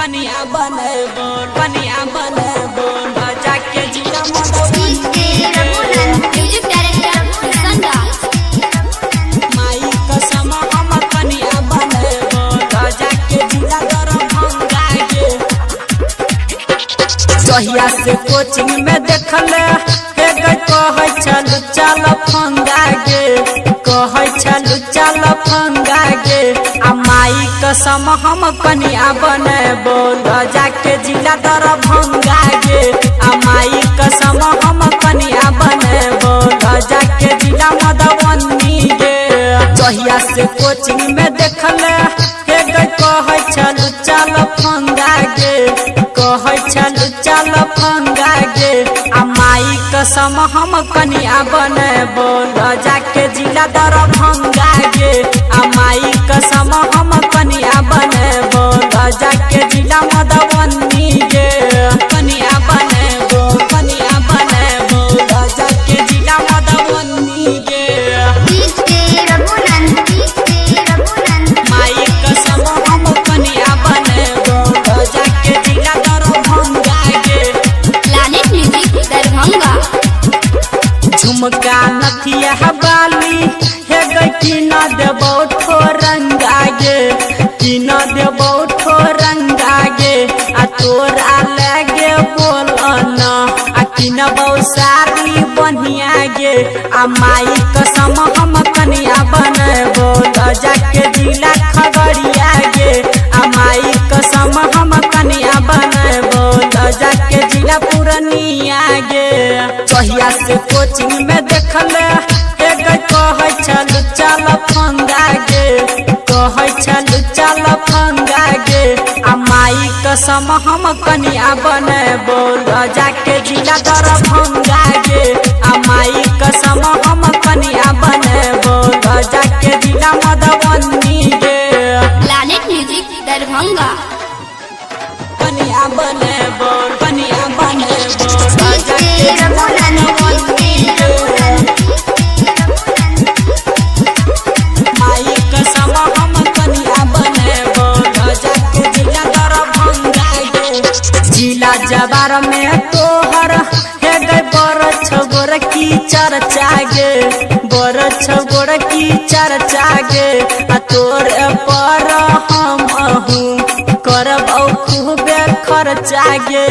कनिया बने बोल कनिया बने बोल जाके जिला मधुबनी म्यूजिक डायरेक्टर माई कसम हम कनिया बने बोल जाके जिला दरभंगा के जहिया से कोचिंग में देखले के कहे चल चल फंगा गे कहे चल चल फंगा गे आ माई कसम हम कनिया बने बोल जाके जिला दरभंगा गे आ माई कसम हम कनिया बने बोल जाके जिला मधुबनी गे जहिया से कोचिंग में देखले के कहे चल चल फंगा गे कहे चल चल फंगा गे आ माई कसम हम कनिया बने बोल जाके जिला दरभंगा गे आ माई कसम हम कनिया बने बोल जाके जिला मधुबनी गे कनिया बने बोल जाके जिला मधुबनी गे माई कसम हम कनिया बने बोल जाके जिला दरभंगा गे प्लैनेट म्यूजिक दरभंगा झुमका नथिया बाली हे गई कि न देबो ठोरंगा गे कि न देबो ठोरंगा गे आ तोरा लगे बोल न आ कि न सारी बढ़िया गे आ माई कसम हम कनिया बने बोल जाके जिला खगड़िया गे आ माई कसम हम कनिया बने बोल जाके जिला पूर्णिया गे जहिया से कोचिंग में देखले के कहे चल चल फंगा गे कहे चल चल फंगा गे आ माई कसम हम कनिया बने बोल जाके जिला दरभंगा गे आ माई कसम हम कनिया बने बोल जाके जिला मधुबनी गे प्लैनेट म्यूजिक दरभंगा कनिया बने बोल जाके जिला मधुबनी गे माई कसम हम कनिया बने बोल जाके जिला दरभंगा गे जिला जवार में तोहर हे गए बड़ छगोर की चर्चा गे बड़ छगोर की चर्चा गे आ तोर पर हम करब खूबे खर्चा गे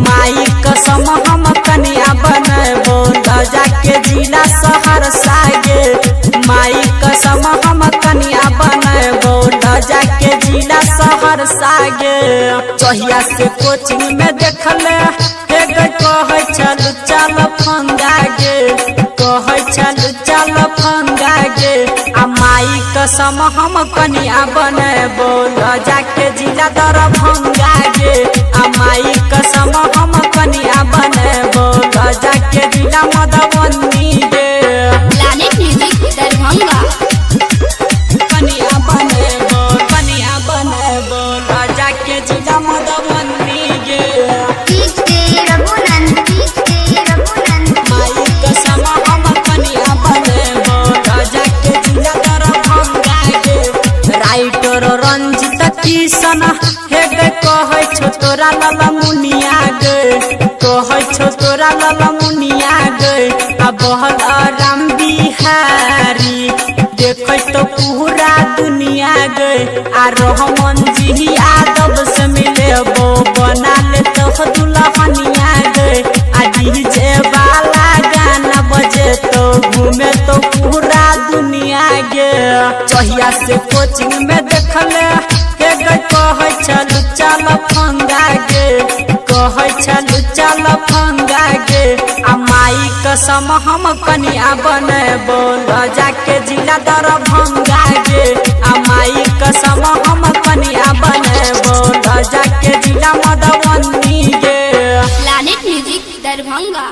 माई कसम हम कनिया बने बोल जाके जिला सहरसा गे माई कसम हम कनिया बने बोल जाके जिला सहरसा गे जहिया से कोचिंग में देखले के कहे चल चल फंगा गे कहे चल चल फंगा गे आ माई कसम हम कनिया बने बोल जाके जिला दरभंगा गे आ माई कसम हम कनिया बने बोल जाके जिला मधुबनी गे प्लैनेट म्यूजिक दरभंगा कनिया बने बोल जाके जिला मधुबनी गे माई कसम हम कनिया बने बोल जाके जिला दरभंगा गे राइटर रंजित किशन हे गे कहे छो तोरा लाला मुनिया गे कहे छो तोरा लाला मुनिया गे आ बहल राम बिहारी देखे तो पूरा दुनिया गे आ रहमान जी यादव से मिले वो बना ले तो दुल्हनिया गे आ डीजे वाला गाना बजे तो घूमे तो पूरा दुनिया गे जहिया से कोचिंग में देखले के कहे चल चल फंगा गे कहे चल चल फंगा गे आ माई कसम हम कनिया बने बोल जाके जिला दरभंगा गे आ माई कसम हम कनिया बने बोल जाके जिला मधुबनी गे प्लैनेट म्यूजिक दरभंगा।